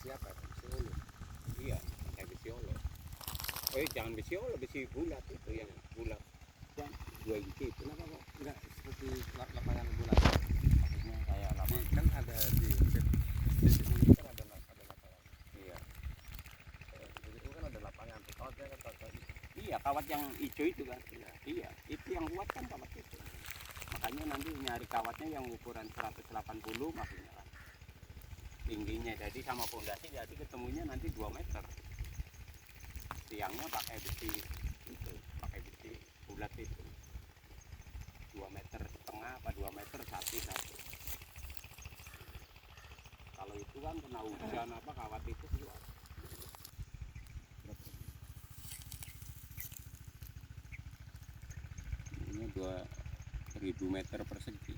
besi apa? Besi ulu. Iya, pakai besi ulu. Jangan besi ulu, besi bulat itu yang bulat. Dan 2 inci itu. Kenapa kok nggak seperti lapangan bulat? Maksudnya kayak lapangan. Kan ada di sini kan ada lapangan. Iya. Itu kan ada lapangan. Kawatnya kan kawat itu. Iya, kawat yang hijau itu kan. Iya, itu yang kuat kan kawat itu. Makanya nanti nyari kawatnya yang ukuran 180 maksudnya kan. Tingginya jadi sama pondasi jadi ketemunya nanti 2 meter. Tiangnya pakai besi itu, pakai besi bulat itu. 2,5 meter apa 2 meter satu. Kalau itu kan kena hujan apa kawat itu keluar. Ini 2000 meter persegi.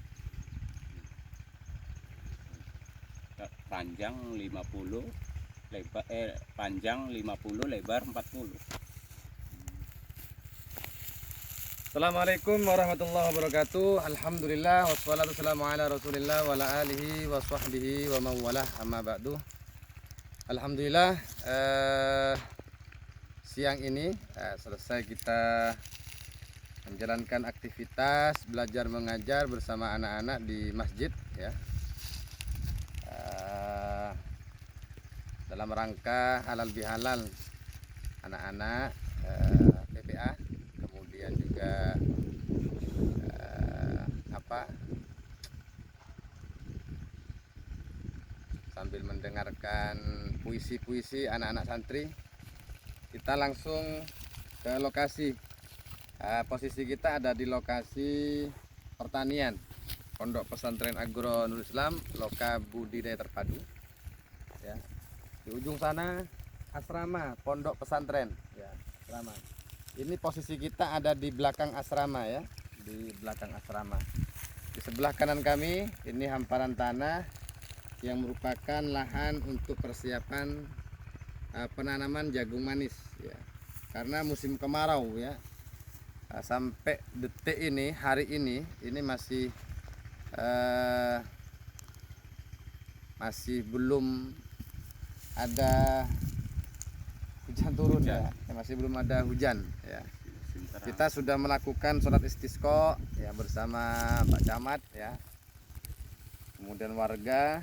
Panjang 50, panjang 50, lebar 40. Assalamualaikum warahmatullahi wabarakatuh. Alhamdulillah wassalatu wassalamu ala Rasulillah wa ala alihi wa sahbihi wa mawalah amma ba'du. Alhamdulillah siang ini selesai kita menjalankan aktivitas belajar mengajar bersama anak-anak di masjid ya. Dalam rangka halal bihalal anak-anak PPA, kemudian juga sambil mendengarkan puisi-puisi anak-anak santri, kita langsung ke lokasi. Posisi kita ada di lokasi pertanian Pondok Pesantren Agro Nurul Islam, Loka Budidaya Terpadu ya. Di ujung sana asrama pondok pesantren ya, asrama. Ini posisi kita ada di belakang asrama ya, di belakang asrama. Di sebelah kanan kami ini hamparan tanah yang merupakan lahan untuk persiapan penanaman jagung manis ya. Karena musim kemarau ya. Sampai detik ini, hari ini masih belum ada hujan turun ya, masih belum ada hujan ya. Kita sudah melakukan sholat istisqa ya bersama Pak Camat ya, kemudian warga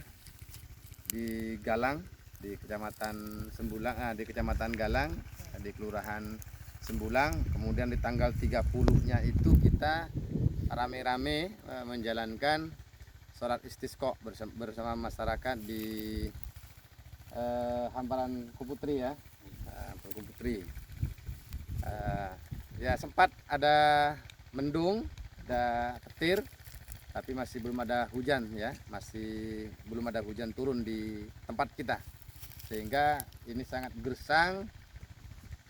di Galang, di Kecamatan Sembulang, di Kecamatan Galang, di Kelurahan Sembulang. Kemudian di tanggal 30-nya itu kita rame-rame menjalankan sholat istisqa bersama masyarakat di hamparan Kuputri ya, Kuputri. Ya sempat ada mendung, ada petir, tapi masih belum ada hujan ya, masih belum ada hujan turun di tempat kita, sehingga ini sangat gersang,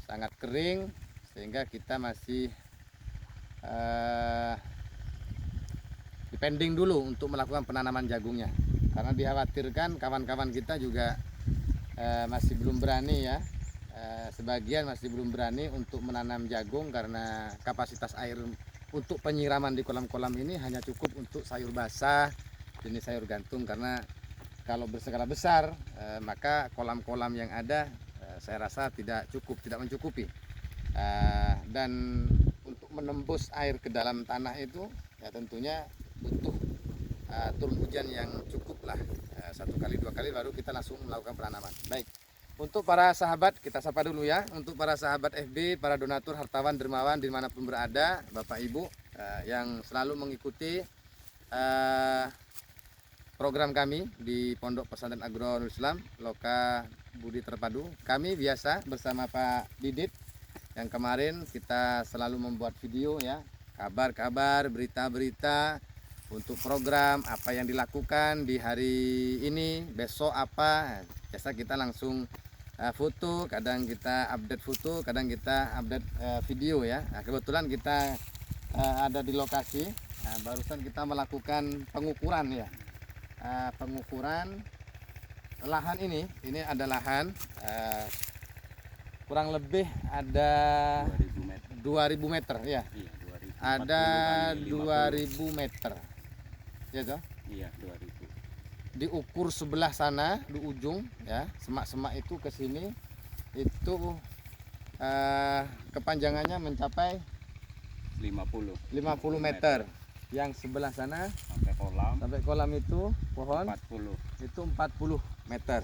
sangat kering, sehingga kita masih dipending dulu untuk melakukan penanaman jagungnya, karena dikhawatirkan kawan-kawan kita juga masih belum berani ya, sebagian masih belum berani untuk menanam jagung karena kapasitas air untuk penyiraman di kolam-kolam ini hanya cukup untuk sayur basah, jenis sayur gantung. Karena kalau berskala besar maka kolam-kolam yang ada saya rasa tidak mencukupi, dan untuk menembus air ke dalam tanah itu ya tentunya butuh turun hujan yang cukup lah, 1 kali 2 kali baru kita langsung melakukan penanaman. Baik, untuk para sahabat kita sapa dulu ya, untuk para sahabat FB, para donatur, hartawan, dermawan dimanapun berada, Bapak Ibu yang selalu mengikuti program kami di Pondok Pesantren Agro Nurul Islam, Loka Budi Terpadu. Kami biasa bersama Pak Didit yang kemarin kita selalu membuat video ya, kabar-kabar, berita-berita untuk program apa yang dilakukan di hari ini, besok apa. Biasa kita langsung foto, kadang kita update foto, kadang kita update video ya. Nah, kebetulan kita ada di lokasi. Barusan kita melakukan pengukuran ya, pengukuran lahan ini ada lahan kurang lebih ada 2000 meter ya. Iya, 2000. Ada 2000 meter. Ya toh? Iya, 2000. diukur sebelah sana di ujung ya, semak-semak itu ke sini itu kepanjangannya mencapai 50 meter. Yang sebelah sana sampai kolam itu pohon 40. itu 40 meter.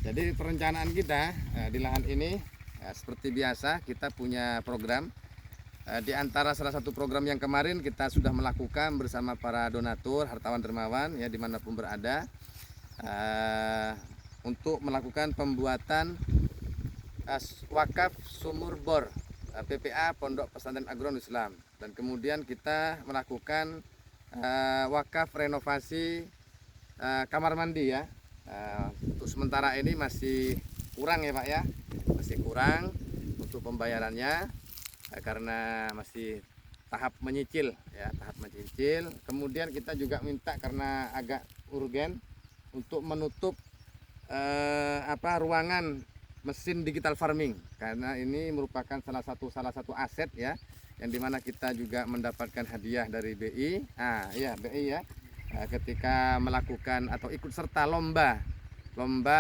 Jadi perencanaan kita di lahan ini seperti biasa kita punya program. Di antara salah satu program yang kemarin kita sudah melakukan bersama para donatur, hartawan dermawan ya dimanapun berada, untuk melakukan pembuatan wakaf sumur bor PPA Pondok Pesantren Agronom Islam, dan kemudian kita melakukan wakaf renovasi kamar mandi ya. Untuk sementara ini masih kurang ya Pak ya, masih kurang untuk pembayarannya karena masih tahap menyicil ya, tahap menyicil. Kemudian kita juga minta karena agak urgen untuk menutup ruangan mesin digital farming, karena ini merupakan salah satu aset ya, yang dimana kita juga mendapatkan hadiah dari BI. BI ya, ketika melakukan atau ikut serta lomba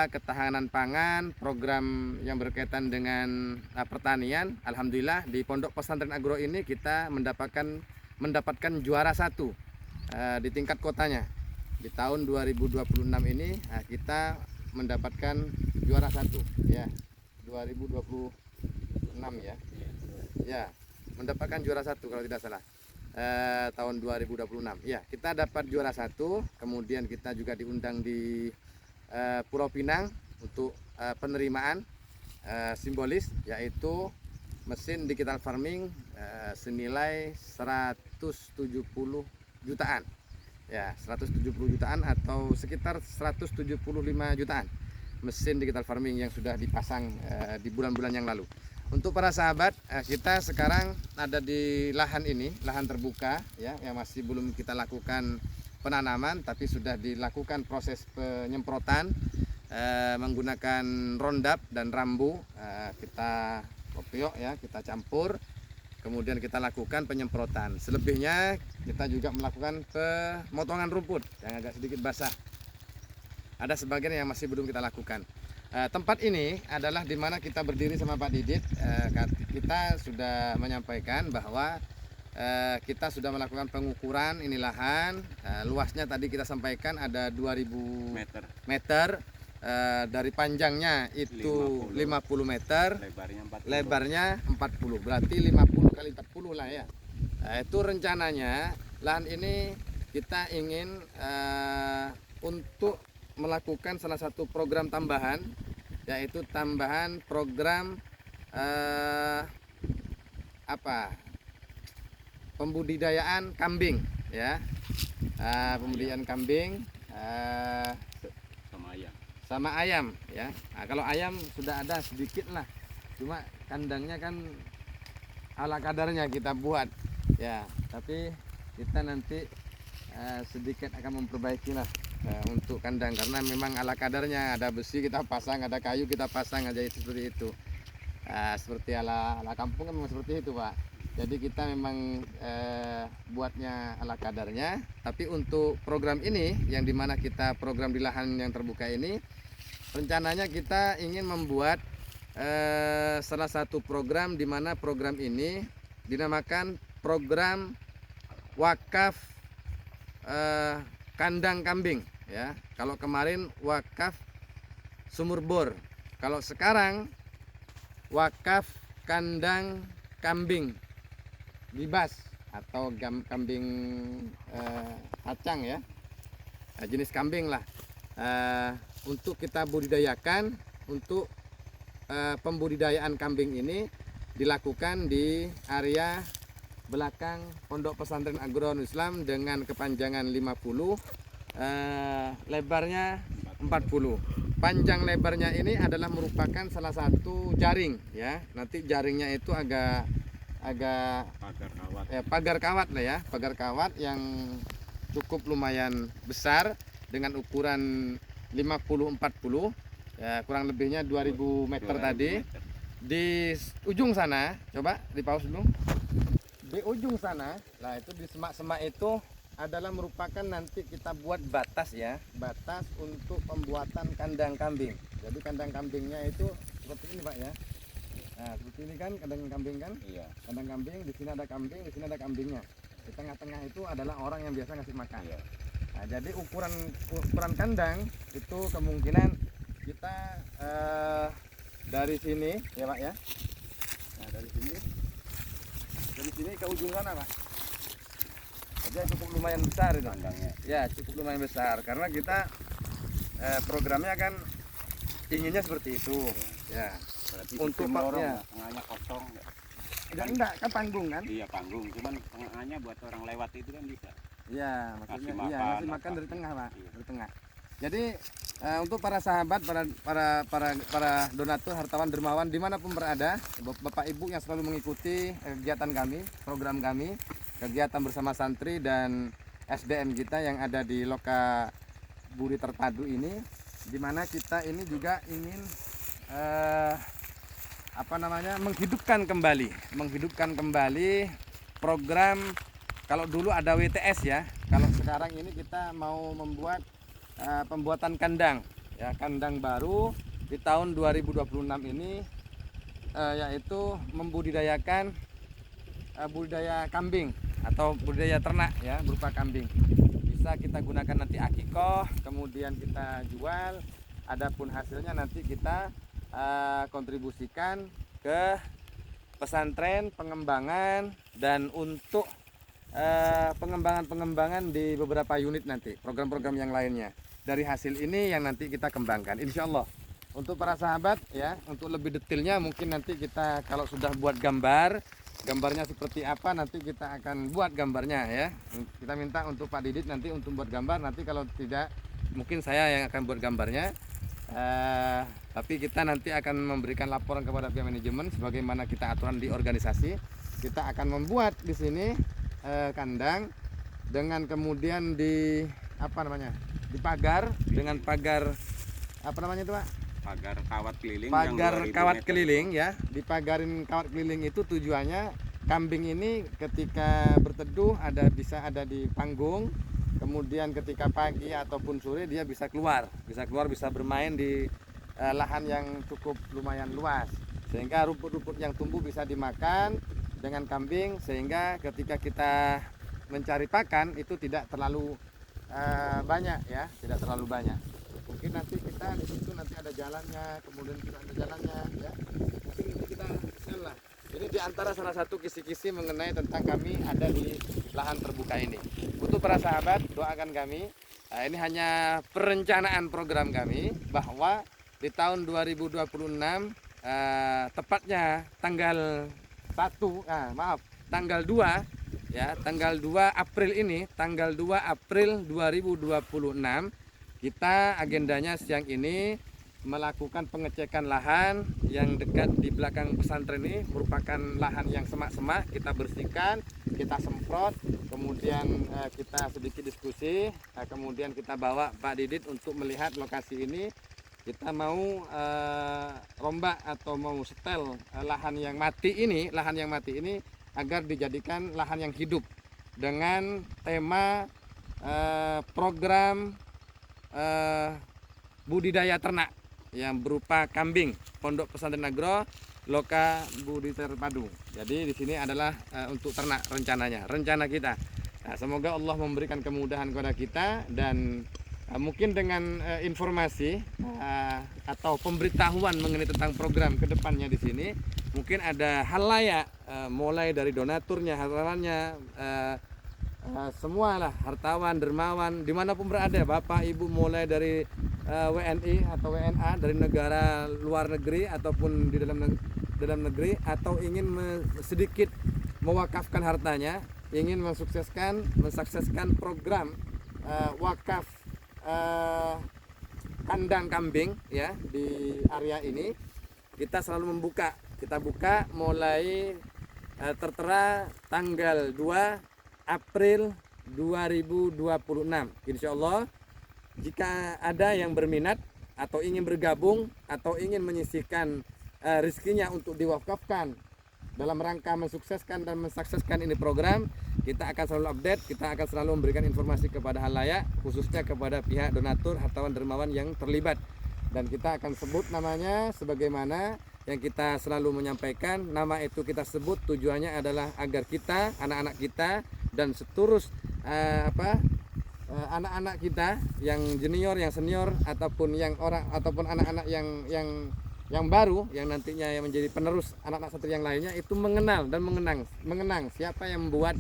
ketahanan pangan, program yang berkaitan dengan pertanian. Alhamdulillah di Pondok Pesantren Agro ini kita mendapatkan juara 1 di tingkat kotanya. Di tahun 2026 ini kita mendapatkan juara 1 ya, 2026 ya. Ya, mendapatkan juara 1 kalau tidak salah. Tahun 2026 ya, kita dapat juara 1. Kemudian kita juga diundang di Pulau Pinang untuk penerimaan simbolis, yaitu mesin digital farming senilai 170 jutaan ya, 170 jutaan atau sekitar 175 jutaan mesin digital farming yang sudah dipasang di bulan-bulan yang lalu. Untuk para sahabat, kita sekarang ada di lahan ini, lahan terbuka ya, yang masih belum kita lakukan penanaman, tapi sudah dilakukan proses penyemprotan menggunakan Roundup dan rambu. Kita kopiok ya, kita campur, kemudian kita lakukan penyemprotan. Selebihnya kita juga melakukan pemotongan rumput yang agak sedikit basah. Ada sebagian yang masih belum kita lakukan. Tempat ini adalah di mana kita berdiri sama Pak Didit. Kita sudah menyampaikan bahwa kita sudah melakukan pengukuran ini lahan. Luasnya tadi kita sampaikan ada 2000 meter. Dari panjangnya itu 50 meter, lebarnya 40, berarti 50 kali 40 lah ya. Itu rencananya lahan ini kita ingin untuk melakukan salah satu program tambahan, yaitu tambahan program pembudidayaan kambing ya, pembudidayaan kambing sama ayam ya. Kalau ayam sudah ada sedikit lah, cuma kandangnya kan ala kadarnya kita buat ya, tapi kita nanti sedikit akan memperbaiki lah untuk kandang, karena memang ala kadarnya, ada besi kita pasang, ada kayu kita pasang aja, itu seperti itu. Seperti ala kampung kan memang seperti itu Pak. Jadi kita memang buatnya ala kadarnya. Tapi untuk program ini, yang dimana kita program di lahan yang terbuka ini, rencananya kita ingin membuat salah satu program, di mana program ini dinamakan program wakaf kandang kambing ya. Kalau kemarin wakaf sumur bor, kalau sekarang wakaf kandang kambing bibas atau kambing kacang ya, jenis kambing lah, untuk kita budidayakan. Untuk pembudidayaan kambing ini dilakukan di area belakang Pondok Pesantren Agronom Islam dengan kepanjangan 50, lebarnya 40. Panjang lebarnya ini adalah merupakan salah satu jaring ya. Nanti jaringnya itu agak pagar kawat lah ya, pagar kawat yang cukup lumayan besar dengan ukuran 50-40 ya, kurang lebihnya 2000 meter tadi. Di ujung sana, coba di pause dulu. Di ujung sana, nah itu di semak-semak itu adalah merupakan nanti kita buat batas ya, batas untuk pembuatan kandang kambing. Jadi kandang kambingnya itu seperti ini Pak ya. Nah seperti ini kan kandang kambing kan? Iya. Kandang kambing, di sini ada kambing, di sini ada kambingnya. Di tengah-tengah itu adalah orang yang biasa ngasih makan. Iya. Nah, jadi ukuran kandang itu kemungkinan kita dari sini ya Pak ya. Nah dari sini ke ujung sana Pak. Jadi cukup lumayan besar itu Kandangnya. ya, cukup lumayan besar karena kita programnya kan inginnya seperti itu ya. Berarti Untuk sistem lorong, ya. tengahnya kosong. Enggak kan panggung kan? Iya panggung, cuman tengahnya buat orang lewat itu kan bisa. Iya, maksudnya Kasih iya makan, ngasih makan apa. dari tengah Pak, Iya. dari tengah. Jadi untuk para sahabat, para donatur, hartawan, dermawan dimanapun berada, bapak ibu yang selalu mengikuti kegiatan kami, program kami, kegiatan bersama santri dan SDM kita yang ada di Loka Budi Terpadu ini, di mana kita ini juga ingin menghidupkan kembali program. Kalau dulu ada WTS ya, kalau sekarang ini kita mau membuat pembuatan kandang ya, kandang baru di tahun 2026 ini, yaitu membudidayakan budidaya kambing atau budidaya ternak ya, berupa kambing. Bisa kita gunakan nanti akikoh, kemudian kita jual, adapun hasilnya nanti kita kontribusikan ke pesantren, pengembangan, dan untuk pengembangan di beberapa unit nanti, program-program yang lainnya. Dari hasil ini yang nanti kita kembangkan, insya Allah. Untuk para sahabat ya, untuk lebih detailnya mungkin nanti kita kalau sudah buat gambarnya seperti apa nanti kita akan buat gambarnya ya. Kita minta untuk Pak Didit nanti untuk buat gambar, nanti kalau tidak mungkin saya yang akan buat gambarnya. Tapi kita nanti akan memberikan laporan kepada pihak manajemen sebagaimana kita aturan di organisasi. Kita akan membuat di sini kandang dengan kemudian dipagar dengan pagar itu Pak? Pagar kawat keliling. Pagar yang 2000 kawat meter. keliling ya. Dipagarin kawat keliling itu tujuannya kambing ini ketika berteduh bisa ada di panggung. Kemudian ketika pagi ataupun sore dia bisa keluar bisa bermain di lahan yang cukup lumayan luas, sehingga rumput-rumput yang tumbuh bisa dimakan dengan kambing, sehingga ketika kita mencari pakan itu tidak terlalu banyak ya, tidak terlalu banyak. Mungkin nanti kita di situ nanti ada jalannya, kemudian kita ada jalannya ya. Mungkin nanti kita share lah. Ini di antara salah satu kisi-kisi mengenai tentang kami ada di lahan terbuka ini. Untuk para sahabat, doakan kami. Ini hanya perencanaan program kami bahwa di tahun 2026 tepatnya tanggal 2 ya, tanggal 2 April ini, tanggal 2 April 2026 kita agendanya siang ini melakukan pengecekan lahan yang dekat di belakang pesantren ini, merupakan lahan yang semak-semak. Kita bersihkan, kita semprot, kemudian kita sedikit diskusi, kemudian kita bawa Pak Didit untuk melihat lokasi ini. Kita mau rombak atau mau setel lahan yang mati ini agar dijadikan lahan yang hidup dengan tema program budidaya ternak yang berupa kambing, Pondok Pesantren Agro Loka Budi Terpadu. Jadi di sini adalah untuk ternak rencana kita. Nah, semoga Allah memberikan kemudahan kepada kita dan mungkin dengan informasi atau pemberitahuan mengenai tentang program kedepannya di sini, mungkin ada hal layak mulai dari donaturnya, hartawannya, semualah hartawan, dermawan, dimanapun berada, Bapak Ibu, mulai dari WNI atau WNA dari negara luar negeri ataupun di dalam negeri, atau ingin sedikit mewakafkan hartanya, ingin mensukseskan program wakaf kandang kambing ya di area ini, kita selalu membuka. Kita buka mulai tertera tanggal 2 April 2026. Insya Allah jika ada yang berminat atau ingin bergabung atau ingin menyisihkan rezekinya untuk diwakafkan dalam rangka mensukseskan dan mensukseskan ini program, kita akan selalu update, kita akan selalu memberikan informasi kepada halayak, khususnya kepada pihak donatur, hartawan dermawan yang terlibat. Dan kita akan sebut namanya sebagaimana yang kita selalu menyampaikan. Nama itu kita sebut tujuannya adalah agar kita, anak-anak kita dan seterus anak-anak kita yang junior, yang senior ataupun yang orang ataupun anak-anak yang baru yang nantinya yang menjadi penerus anak-anak satria yang lainnya itu mengenal dan mengenang siapa yang membuat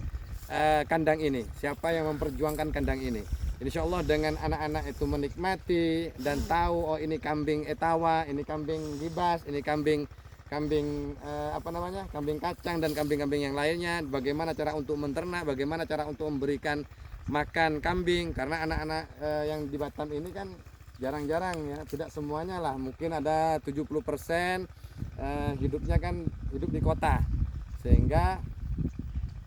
kandang ini, siapa yang memperjuangkan kandang ini. Insya Allah dengan anak-anak itu menikmati dan tahu, oh ini kambing etawa, ini kambing gibas, ini kambing kambing kacang dan kambing-kambing yang lainnya, bagaimana cara untuk menternak, bagaimana cara untuk memberikan makan kambing, karena anak-anak yang di Batam ini kan jarang-jarang ya, tidak semuanya lah, mungkin ada 70% hidupnya kan hidup di kota, sehingga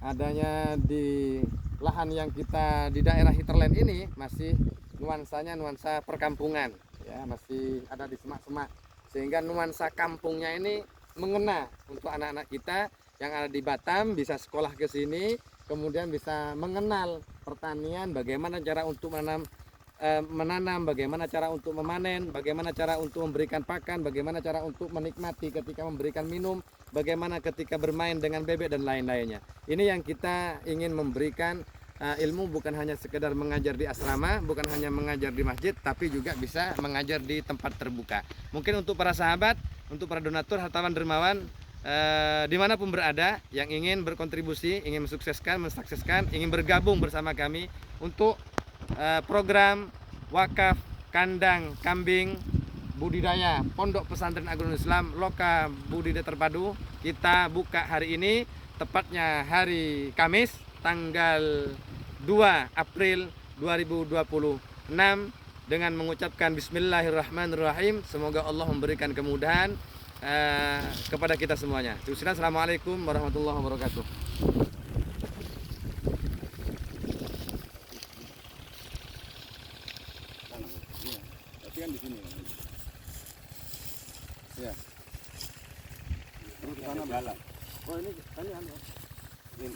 adanya di lahan yang kita di daerah hinterland ini masih nuansanya nuansa perkampungan ya, masih ada di semak-semak, sehingga nuansa kampungnya ini mengena untuk anak-anak kita yang ada di Batam, bisa sekolah ke sini, kemudian bisa mengenal pertanian, bagaimana cara untuk menanam, bagaimana cara untuk memanen, bagaimana cara untuk memberikan pakan, bagaimana cara untuk menikmati ketika memberikan minum, bagaimana ketika bermain dengan bebek dan lain-lainnya. Ini yang kita ingin memberikan ilmu, bukan hanya sekedar mengajar di asrama, bukan hanya mengajar di masjid, tapi juga bisa mengajar di tempat terbuka. Mungkin untuk para sahabat, untuk para donatur, hartawan dermawan dimanapun berada yang ingin berkontribusi, ingin mensukseskan, ingin bergabung bersama kami untuk program wakaf kandang kambing budidaya Pondok Pesantren Agronom Islam Loka Budidaya Terpadu, kita buka hari ini, tepatnya hari Kamis tanggal 2 April 2026 dengan mengucapkan Bismillahirrahmanirrahim. Semoga Allah memberikan kemudahan kepada kita semuanya. Assalamualaikum warahmatullahi wabarakatuh. Tapi kan di sini. Ya. Terus ke sana jalan. Oh ini anu. Ini